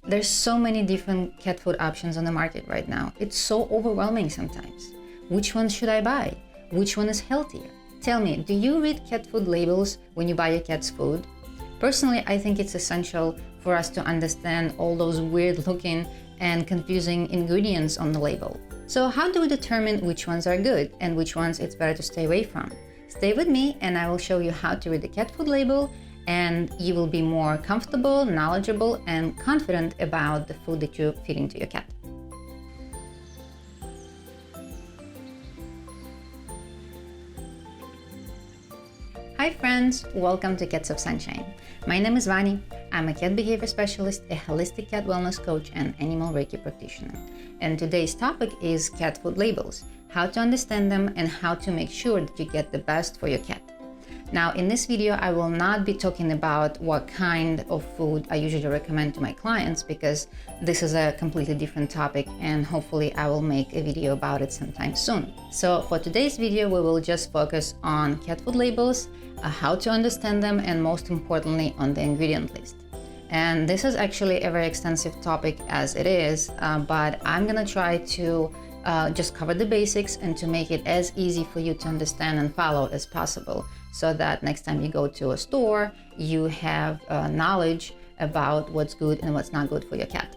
There's so many different cat food options on the market right now. It's so overwhelming sometimes. Which one should I buy? Which one is healthier? Tell me, do you read cat food labels when you buy your cat's food? Personally, I think it's essential for us to understand all those weird looking and confusing ingredients on the label. So how do we determine which ones are good and which ones it's better to stay away from? Stay with me and I will show you how to read the cat food label, and you will be more comfortable, knowledgeable, and confident about the food that you're feeding to your cat. Hi friends, welcome to Cats of Sunshine. My name is Vani. I'm a cat behavior specialist, a holistic cat wellness coach, and animal Reiki practitioner. And today's topic is cat food labels, how to understand them, and how to make sure that you get the best for your cat. Now, in this video, I will not be talking about what kind of food I usually recommend to my clients, because this is a completely different topic, and hopefully I will make a video about it sometime soon. So for today's video, we will just focus on cat food labels, how to understand them, and most importantly, on the ingredient list. And this is actually a very extensive topic as it is, but I'm gonna try to just cover the basics and to make it as easy for you to understand and follow as possible, so that next time you go to a store, you have knowledge about what's good and what's not good for your cat.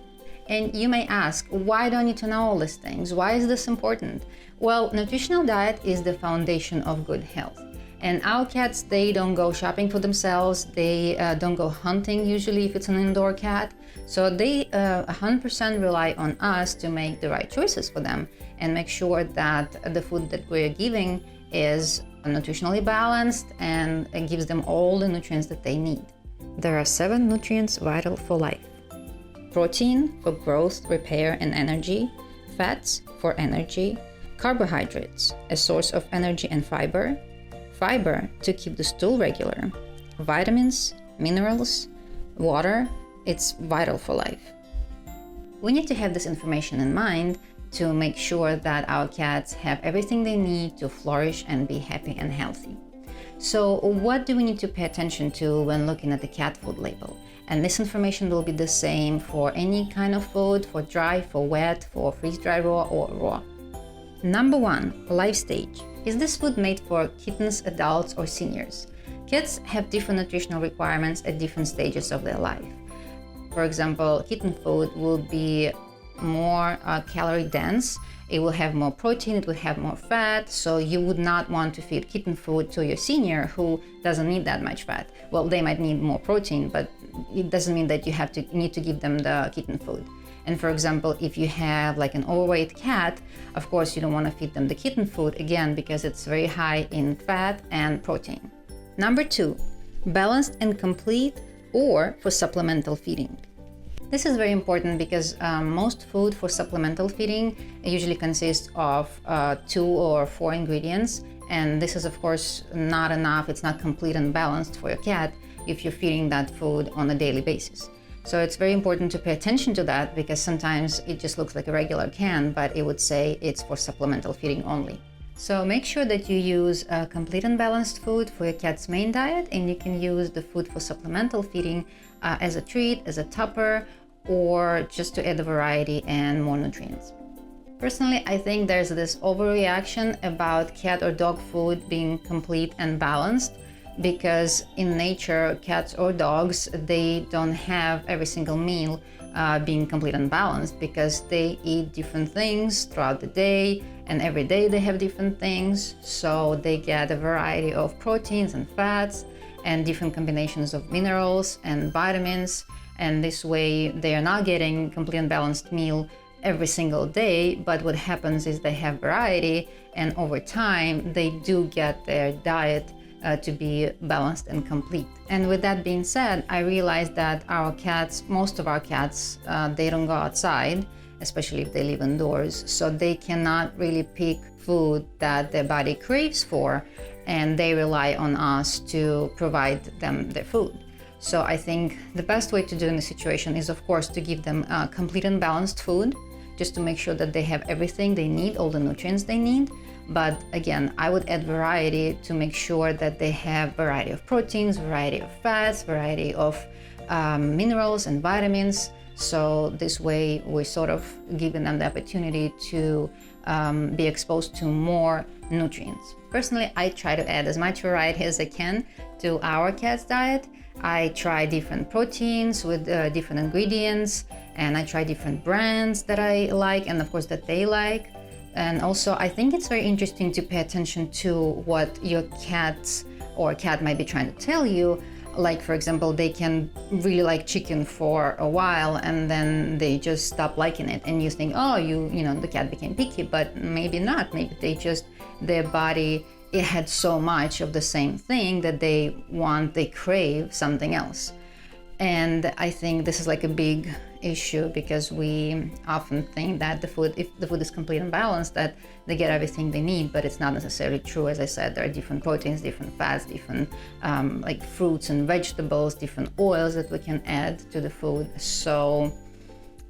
And you may ask, why do I need to know all these things? Why is this important? Well, nutritional diet is the foundation of good health. And our cats, they don't go shopping for themselves. They don't go hunting usually if it's an indoor cat. So they 100% rely on us to make the right choices for them and make sure that the food that we're giving is nutritionally balanced and it gives them all the nutrients that they need. There are 7 nutrients vital for life. Protein for growth, repair, and energy. Fats for energy. Carbohydrates, a source of energy and fiber. Fiber to keep the stool regular. Vitamins, minerals, water, it's vital for life. We need to have this information in mind to make sure that our cats have everything they need to flourish and be happy and healthy. So what do we need to pay attention to when looking at the cat food label? And this information will be the same for any kind of food, for dry, for wet, for freeze-dried raw, or raw. Number 1, life stage. Is this food made for kittens, adults, or seniors? Cats have different nutritional requirements at different stages of their life. For example, kitten food will be more calorie dense, it will have more protein, it will have more fat, so you would not want to feed kitten food to your senior who doesn't need that much fat. Well, they might need more protein, but it doesn't mean that you need to give them the kitten food. And for example, if you have like an overweight cat, of course you don't want to feed them the kitten food, again, because it's very high in fat and protein. Number 2, balanced and complete, or for supplemental feeding. This is very important because most food for supplemental feeding usually consists of 2 or 4 ingredients, and this is of course not enough, it's not complete and balanced for your cat if you're feeding that food on a daily basis. So it's very important to pay attention to that, because sometimes it just looks like a regular can, but it would say it's for supplemental feeding only. So make sure that you use complete and balanced food for your cat's main diet, and you can use the food for supplemental feeding as a treat, as a topper, or just to add a variety and more nutrients. Personally, I think there's this overreaction about cat or dog food being complete and balanced, because in nature, cats or dogs, they don't have every single meal being complete and balanced, because they eat different things throughout the day, and every day they have different things, so they get a variety of proteins and fats and different combinations of minerals and vitamins, and this way they are not getting complete and balanced meal every single day, but what happens is they have variety, and over time they do get their diet to be balanced and complete. And with that being said, I realized that our cats, most of our cats, they don't go outside, especially if they live indoors, so they cannot really pick food that their body craves for, and they rely on us to provide them their food. So I think the best way to do in this situation is, of course, to give them complete and balanced food, just to make sure that they have everything they need, all the nutrients they need. But again, I would add variety to make sure that they have variety of proteins, variety of fats, variety of minerals and vitamins, So this way we're sort of giving them the opportunity to be exposed to more nutrients. Personally, I try to add as much variety as I can to our cat's diet. I try different proteins with different ingredients, and I try different brands that I like and of course that they like. And also I think it's very interesting to pay attention to what your cat might be trying to tell you. Like, for example, they can really like chicken for a while and then they just stop liking it, and you think, oh, the cat became picky, but maybe not. Maybe their body, it had so much of the same thing that they crave something else. And I think this is like a big issue, because we often think that if the food is complete and balanced, that they get everything they need, but it's not necessarily true. As I said, there are different proteins, different fats, different like fruits and vegetables, different oils that we can add to the food. So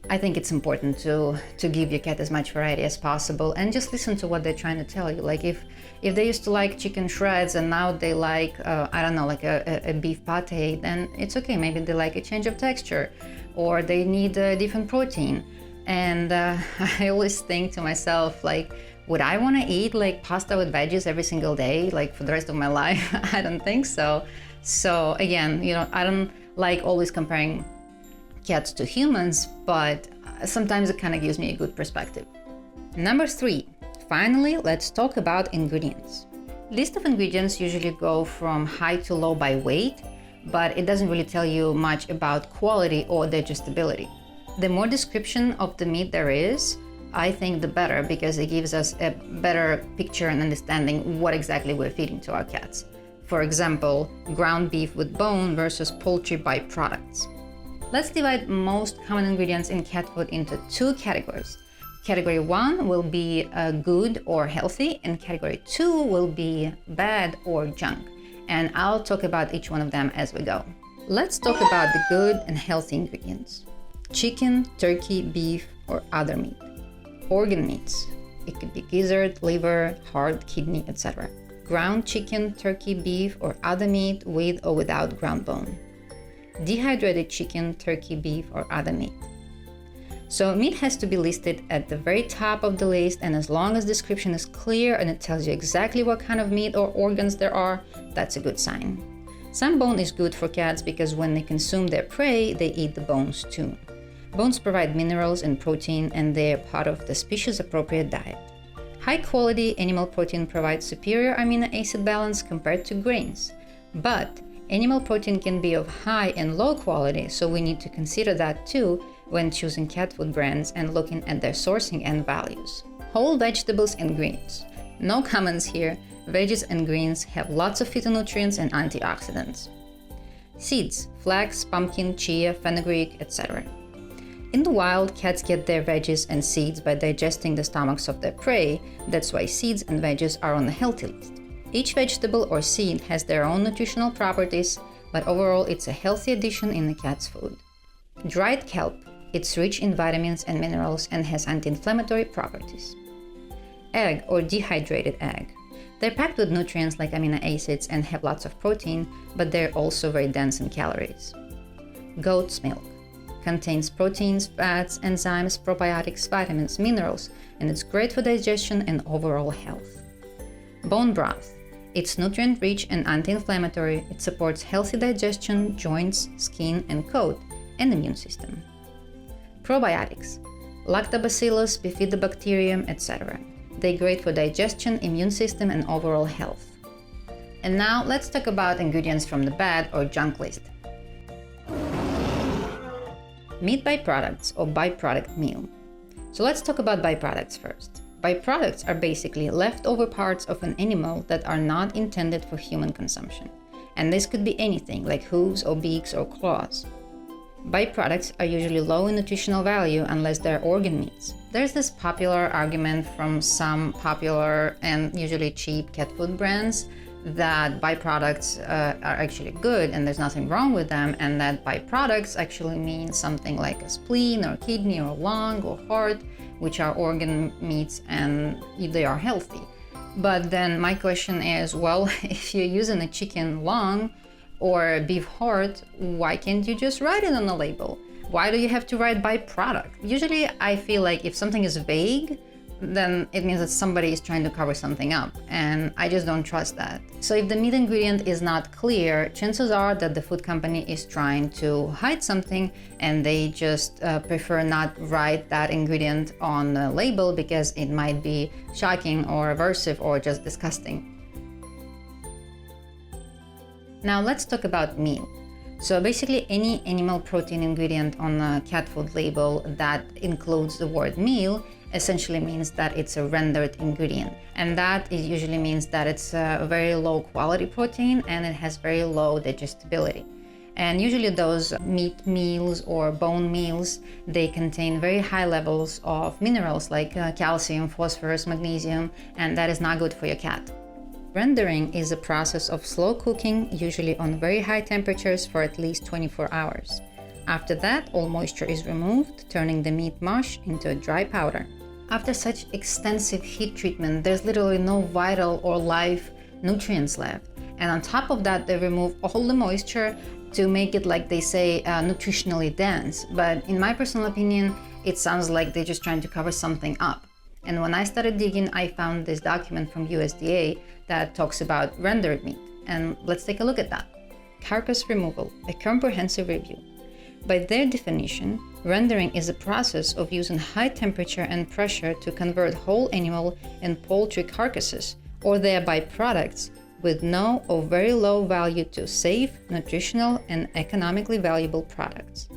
I think it's important to give your cat as much variety as possible, and just listen to what they're trying to tell you. Like if they used to like chicken shreds and now they like like a beef pate, then it's okay. Maybe they like a change of texture, or they need a different protein. And I always think to myself, like, would I want to eat like pasta with veggies every single day, like for the rest of my life? I don't think so. So again, I don't like always comparing cats to humans, but sometimes it kind of gives me a good perspective. Number 3, finally, let's talk about ingredients. List of ingredients usually go from high to low by weight, but it doesn't really tell you much about quality or digestibility. The more description of the meat there is, I think the better, because it gives us a better picture and understanding what exactly we're feeding to our cats. For example, ground beef with bone versus poultry byproducts. Let's divide most common ingredients in cat food into 2 categories. Category 1 will be good or healthy, and category 2 will be bad or junk. And I'll talk about each one of them as we go. Let's talk about the good and healthy ingredients. Chicken, turkey, beef, or other meat. Organ meats. It could be gizzard, liver, heart, kidney, etc. Ground chicken, turkey, beef, or other meat with or without ground bone. Dehydrated chicken, turkey, beef, or other meat. So meat has to be listed at the very top of the list, and as long as the description is clear and it tells you exactly what kind of meat or organs there are, that's a good sign. Some bone is good for cats because when they consume their prey, they eat the bones too. Bones provide minerals and protein, and they are part of the species-appropriate diet. High-quality animal protein provides superior amino acid balance compared to grains, but animal protein can be of high and low quality, so we need to consider that too when choosing cat food brands and looking at their sourcing and values. Whole vegetables and greens. No comments here. Veggies and greens have lots of phytonutrients and antioxidants. Seeds: flax, pumpkin, chia, fenugreek, etc. In the wild, cats get their veggies and seeds by digesting the stomachs of their prey. That's why seeds and veggies are on the healthy list. Each vegetable or seed has their own nutritional properties, but overall it's a healthy addition in a cat's food. Dried kelp. It's rich in vitamins and minerals and has anti-inflammatory properties. Egg or dehydrated egg. They're packed with nutrients like amino acids and have lots of protein, but they're also very dense in calories. Goat's milk. Contains proteins, fats, enzymes, probiotics, vitamins, minerals, and it's great for digestion and overall health. Bone broth. It's nutrient-rich and anti-inflammatory. It supports healthy digestion, joints, skin and coat, and immune system. Probiotics. Lactobacillus, bifidobacterium, etc. They're great for digestion, immune system, and overall health. And now let's talk about ingredients from the bad or junk list. Meat byproducts or byproduct meal. So let's talk about byproducts first. Byproducts are basically leftover parts of an animal that are not intended for human consumption. And this could be anything like hooves or beaks or claws. Byproducts are usually low in nutritional value unless they're organ meats. There's this popular argument from some popular and usually cheap cat food brands that byproducts are actually good and there's nothing wrong with them, and that byproducts actually mean something like a spleen or kidney or lung or heart, which are organ meats and they are healthy. But then my question is, well, if you're using a chicken lung or a beef heart, why can't you just write it on the label? Why do you have to write by product? Usually I feel like if something is vague, then it means that somebody is trying to cover something up, and I just don't trust that. So if the meat ingredient is not clear, chances are that the food company is trying to hide something, and they just prefer not write that ingredient on the label because it might be shocking or aversive or just disgusting. Now let's talk about meal. So basically any animal protein ingredient on a cat food label that includes the word meal essentially means that it's a rendered ingredient. And that usually means that it's a very low quality protein and it has very low digestibility. And usually those meat meals or bone meals, they contain very high levels of minerals like calcium, phosphorus, magnesium, and that is not good for your cat. Rendering is a process of slow cooking, usually on very high temperatures for at least 24 hours. After that, all moisture is removed, turning the meat mush into a dry powder. After such extensive heat treatment, there's literally no vital or live nutrients left. And on top of that, they remove all the moisture to make it, like they say, nutritionally dense. But in my personal opinion, it sounds like they're just trying to cover something up. And when I started digging, I found this document from USDA that talks about rendered meat. And let's take a look at that. Carcass removal, a comprehensive review. By their definition, rendering is a process of using high temperature and pressure to convert whole animal and poultry carcasses or their byproducts with no or very low value to safe, nutritional, and economically valuable products.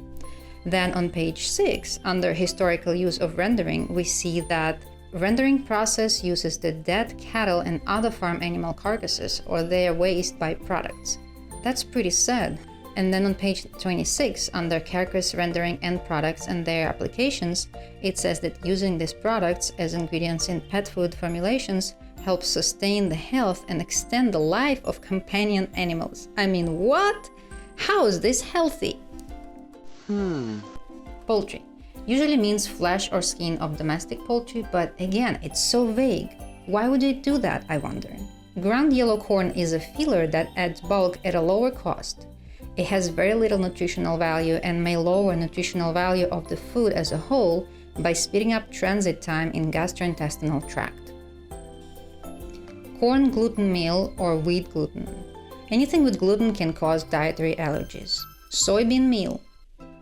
Then on page 6, under historical use of rendering, we see that rendering process uses the dead cattle and other farm animal carcasses or their waste byproducts. That's pretty sad. And then on page 26, under carcass rendering end products and their applications, it says that using these products as ingredients in pet food formulations helps sustain the health and extend the life of companion animals. I mean, what? How is this healthy? Poultry usually means flesh or skin of domestic poultry, but again, it's so vague. Why would you do that, I wonder? Ground yellow corn is a filler that adds bulk at a lower cost. It has very little nutritional value and may lower nutritional value of the food as a whole by speeding up transit time in gastrointestinal tract. Corn gluten meal or wheat gluten. Anything with gluten can cause dietary allergies. Soybean meal,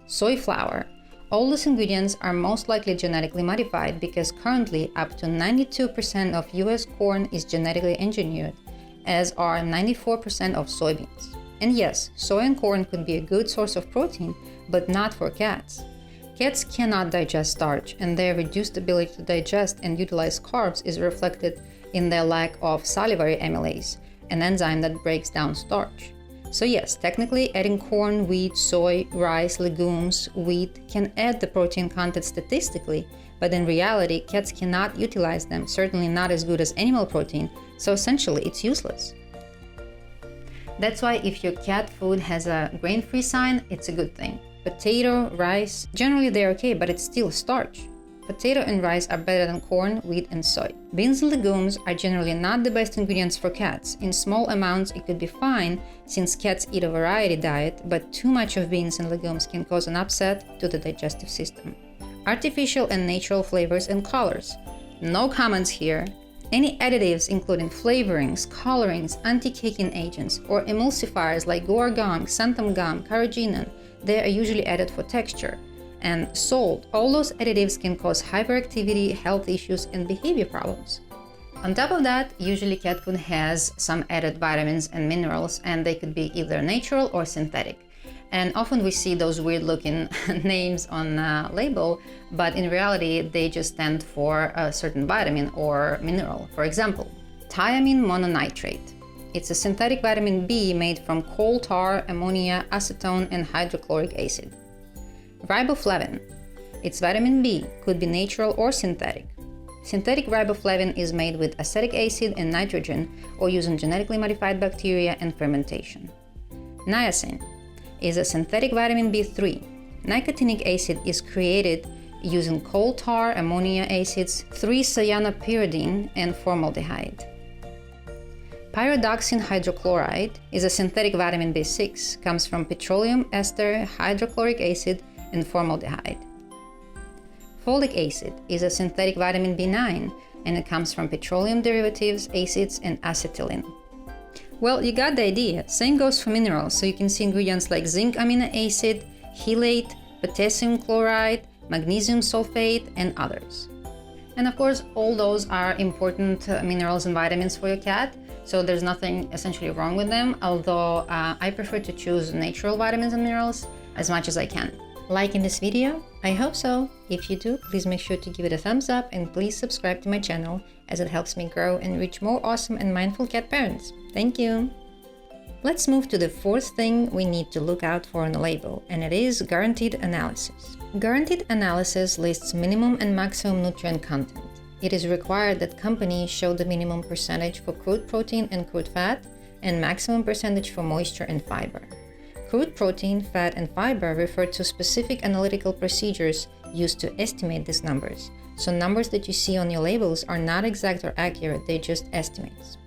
soy flour. All these ingredients are most likely genetically modified because currently up to 92% of US corn is genetically engineered, as are 94% of soybeans. And yes, soy and corn could be a good source of protein, but not for cats. Cats cannot digest starch, and their reduced ability to digest and utilize carbs is reflected in their lack of salivary amylase, an enzyme that breaks down starch. So yes, technically adding corn, wheat, soy, rice, legumes, wheat can add the protein content statistically, but in reality, cats cannot utilize them, certainly not as good as animal protein, so essentially it's useless. That's why if your cat food has a grain-free sign, it's a good thing. Potato, rice, generally they're okay, but it's still starch. Potato and rice are better than corn, wheat, and soy. Beans and legumes are generally not the best ingredients for cats. In small amounts, it could be fine since cats eat a variety diet, but too much of beans and legumes can cause an upset to the digestive system. Artificial and natural flavors and colors. No comments here. Any additives including flavorings, colorings, anti-caking agents, or emulsifiers like guar gum, xanthan gum, carrageenan, they are usually added for texture. And salt, all those additives can cause hyperactivity, health issues, and behavior problems. On top of that, usually cat food has some added vitamins and minerals, and they could be either natural or synthetic. And often we see those weird looking names on the label, but in reality, they just stand for a certain vitamin or mineral. For example, thiamine mononitrate. It's a synthetic vitamin B made from coal tar, ammonia, acetone, and hydrochloric acid. Riboflavin. It's vitamin B, could be natural or synthetic. Synthetic riboflavin is made with acetic acid and nitrogen or using genetically modified bacteria and fermentation. Niacin is a synthetic vitamin B3. Nicotinic acid is created using coal tar, ammonia acids, 3-cyanopyridine, and formaldehyde. Pyridoxine hydrochloride is a synthetic vitamin B6, comes from petroleum ester, hydrochloric acid, and formaldehyde. Folic acid is a synthetic vitamin B9, and it comes from petroleum derivatives, acids, and acetylene. Well, you got the idea. Same goes for minerals, so you can see ingredients like zinc amino acid, chelate, potassium chloride, magnesium sulfate, and others. And of course, all those are important minerals and vitamins for your cat, so there's nothing essentially wrong with them, although I prefer to choose natural vitamins and minerals as much as I can. Liking this video? I hope so. If you do, please make sure to give it a thumbs up and please subscribe to my channel, as it helps me grow and reach more awesome and mindful cat parents. Thank you! Let's move to the fourth thing we need to look out for on the label, and it is guaranteed analysis. Guaranteed analysis lists minimum and maximum nutrient content. It is required that companies show the minimum percentage for crude protein and crude fat, and maximum percentage for moisture and fiber. Crude protein, fat, and fiber refer to specific analytical procedures used to estimate these numbers. So numbers that you see on your labels are not exact or accurate, they're just estimates.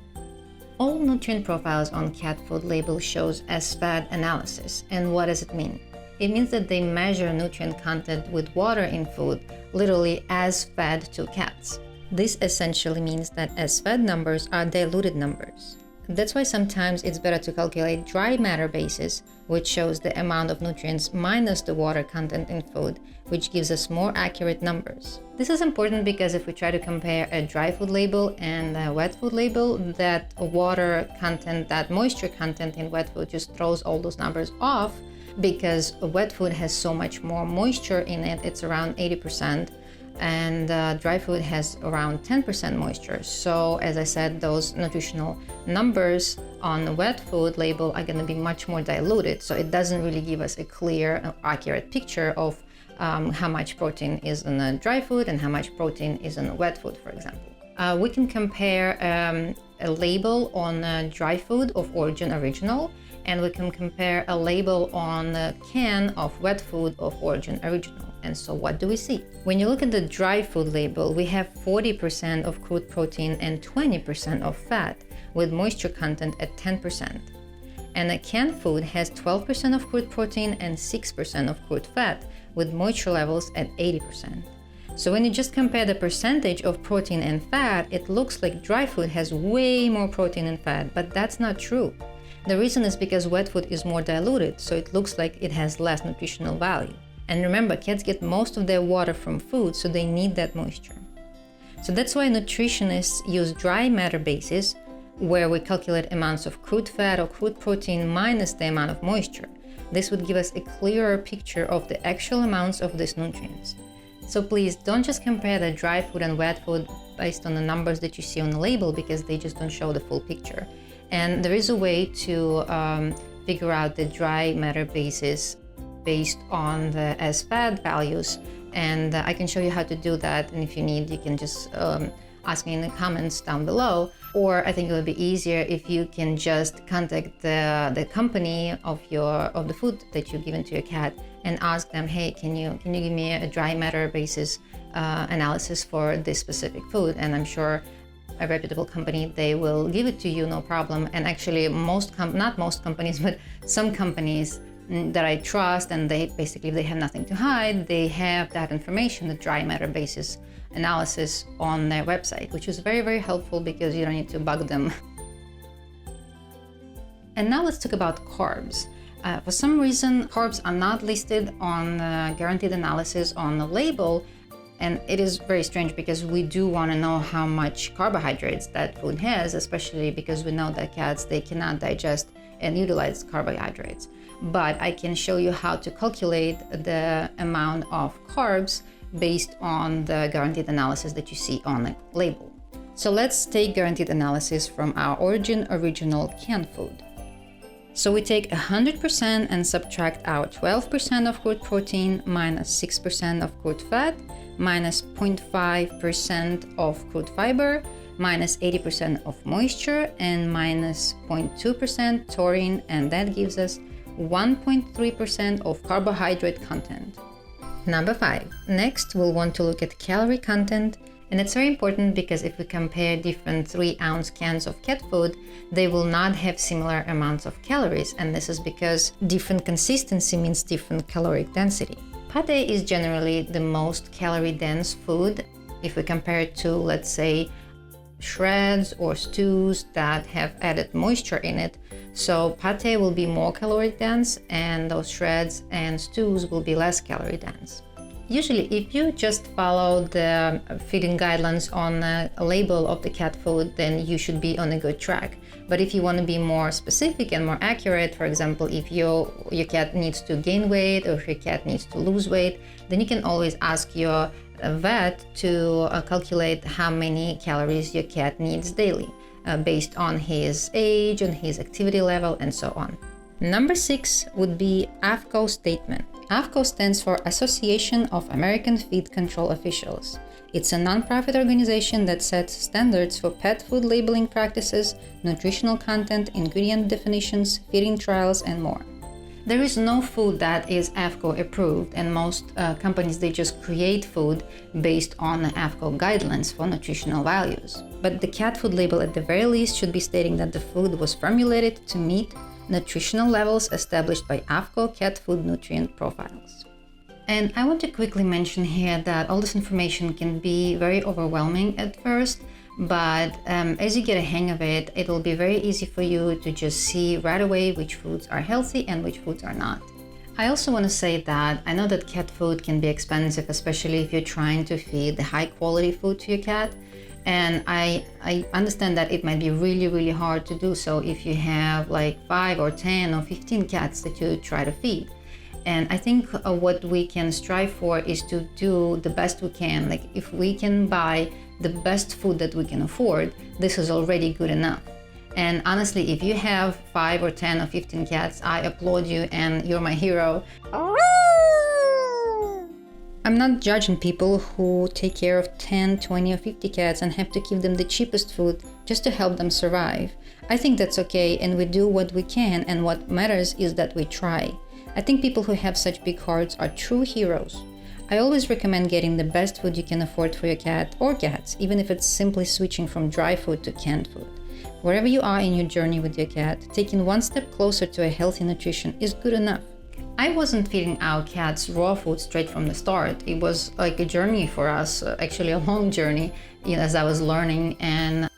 All nutrient profiles on cat food label shows SFAD analysis. And what does it mean? It means that they measure nutrient content with water in food, literally as fed to cats. This essentially means that SFAD numbers are diluted numbers. That's why sometimes it's better to calculate dry matter basis, which shows the amount of nutrients minus the water content in food, which gives us more accurate numbers. This is important because if we try to compare a dry food label and a wet food label, that water content, that moisture content in wet food just throws all those numbers off, because wet food has so much more moisture in it, it's around 80%. And dry food has around 10% moisture. So as I said, those nutritional numbers on the wet food label are going to be much more diluted. So it doesn't really give us a clear, accurate picture of how much protein is in the dry food and how much protein is in the wet food, for example. We can compare a label on dry food of origin original, and we can compare a label on a can of wet food of origin original. And so what do we see? When you look at the dry food label, we have 40% of crude protein and 20% of fat, with moisture content at 10%. And a canned food has 12% of crude protein and 6% of crude fat, with moisture levels at 80%. So when you just compare the percentage of protein and fat, it looks like dry food has way more protein and fat, but that's not true. The reason is because wet food is more diluted, so it looks like it has less nutritional value. And remember, cats get most of their water from food, so they need that moisture. So that's why nutritionists use dry matter basis, where we calculate amounts of crude fat or crude protein minus the amount of moisture. This would give us a clearer picture of the actual amounts of these nutrients. So please don't just compare the dry food and wet food based on the numbers that you see on the label, because they just don't show the full picture. And there is a way to figure out the dry matter basis based on the SFAD values, and I can show you how to do that, and if you need, you can just ask me in the comments down below. Or I think it would be easier if you can just contact the company of the food that you've given to your cat and ask them, hey, can you give me a dry matter basis analysis for this specific food? And I'm sure a reputable company, they will give it to you, no problem. And actually not most companies, but some companies that I trust, and they basically, if they have nothing to hide, they have that information, the dry matter basis analysis on their website, which is very, very helpful because you don't need to bug them. And now let's talk about carbs. For some reason, carbs are not listed on the guaranteed analysis on the label, and it is very strange because we do want to know how much carbohydrates that food has, especially because we know that cats, they cannot digest and utilize carbohydrates. But I can show you how to calculate the amount of carbs based on the guaranteed analysis that you see on the label. So let's take guaranteed analysis from our origin original canned food. So we take 100% and subtract our 12% of crude protein minus 6% of crude fat minus 0.5% of crude fiber minus 80% of moisture and minus 0.2% taurine, and that gives us 1.3% of carbohydrate content. Number 5. Next, we'll want to look at calorie content, and it's very important because if we compare different 3-ounce cans of cat food, they will not have similar amounts of calories, and this is because different consistency means different caloric density. pate is generally the most calorie dense food if we compare it to, let's say, shreds or stews that have added moisture in it. So pate will be more calorie dense and those shreds and stews will be less calorie dense. Usually, if you just follow the feeding guidelines on the label of the cat food, then you should be on a good track. But if you want to be more specific and more accurate, for example, if your cat needs to gain weight or if your cat needs to lose weight, then you can always ask your vet to calculate how many calories your cat needs daily based on his age and his activity level and so on. Number 6 would be AAFCO statement. AAFCO stands for Association of American Feed Control Officials. It's a nonprofit organization that sets standards for pet food labeling practices, nutritional content, ingredient definitions, feeding trials, and more. There is no food that is AAFCO approved, and most companies, they just create food based on the AAFCO guidelines for nutritional values. But the cat food label at the very least should be stating that the food was formulated to meet nutritional levels established by AAFCO cat food nutrient profiles. And I want to quickly mention here that all this information can be very overwhelming at first, but as you get a hang of it, it will be very easy for you to just see right away which foods are healthy and which foods are not. I also want to say that I know that cat food can be expensive, especially if you're trying to feed the high quality food to your cat. And I understand that it might be really hard to do so if you have like 5 or 10 or 15 cats that you try to feed. And I think what we can strive for is to do the best we can. Like if we can buy the best food that we can afford, this is already good enough. And honestly, if you have 5 or 10 or 15 cats, I applaud you and you're my hero. I'm not judging people who take care of 10, 20 or 50 cats and have to give them the cheapest food just to help them survive. I think that's okay, and we do what we can, and what matters is that we try. I think people who have such big hearts are true heroes. I always recommend getting the best food you can afford for your cat or cats, even if it's simply switching from dry food to canned food. Wherever you are in your journey with your cat, taking one step closer to a healthy nutrition is good enough. I wasn't feeding our cats raw food straight from the start. It was like a journey for us, actually a long journey, as I was learning and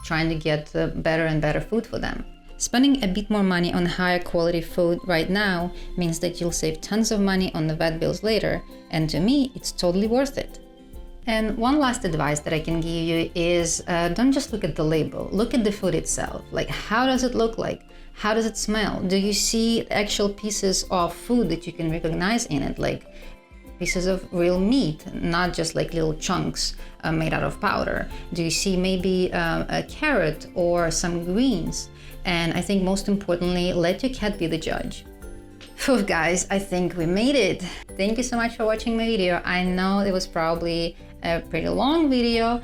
trying to get better and better food for them. Spending a bit more money on higher quality food right now means that you'll save tons of money on the vet bills later, and to me, it's totally worth it. And one last advice that I can give you is don't just look at the label, look at the food itself. Like, how does it look like? How does it smell? Do you see actual pieces of food that you can recognize in it, like pieces of real meat, not just like little chunks made out of powder? Do you see maybe a carrot or some greens? And I think most importantly, let your cat be the judge. Phew, guys, I think we made it. Thank you so much for watching my video. I know it was probably a pretty long video,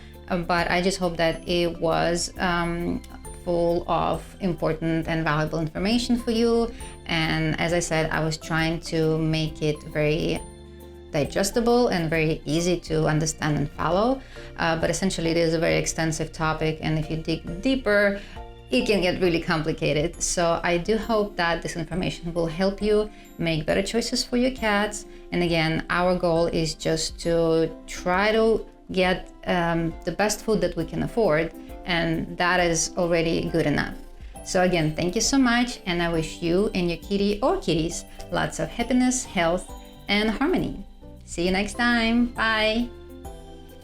but I just hope that it was full of important and valuable information for you. And as I said, I was trying to make it very digestible and very easy to understand and follow. But essentially, it is a very extensive topic, and if you dig deeper, it can get really complicated. So I do hope that this information will help you make better choices for your cats. And again, our goal is just to try to get the best food that we can afford, and that is already good enough. So again, thank you so much, and I wish you and your kitty or kitties lots of happiness, health, and harmony. See you next time. Bye.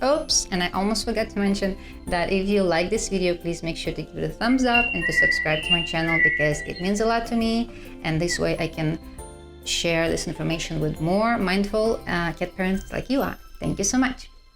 Oops, and I almost forgot to mention that if you like this video, please make sure to give it a thumbs up and to subscribe to my channel, because it means a lot to me, and this way I can share this information with more mindful cat parents like you are. Thank you so much.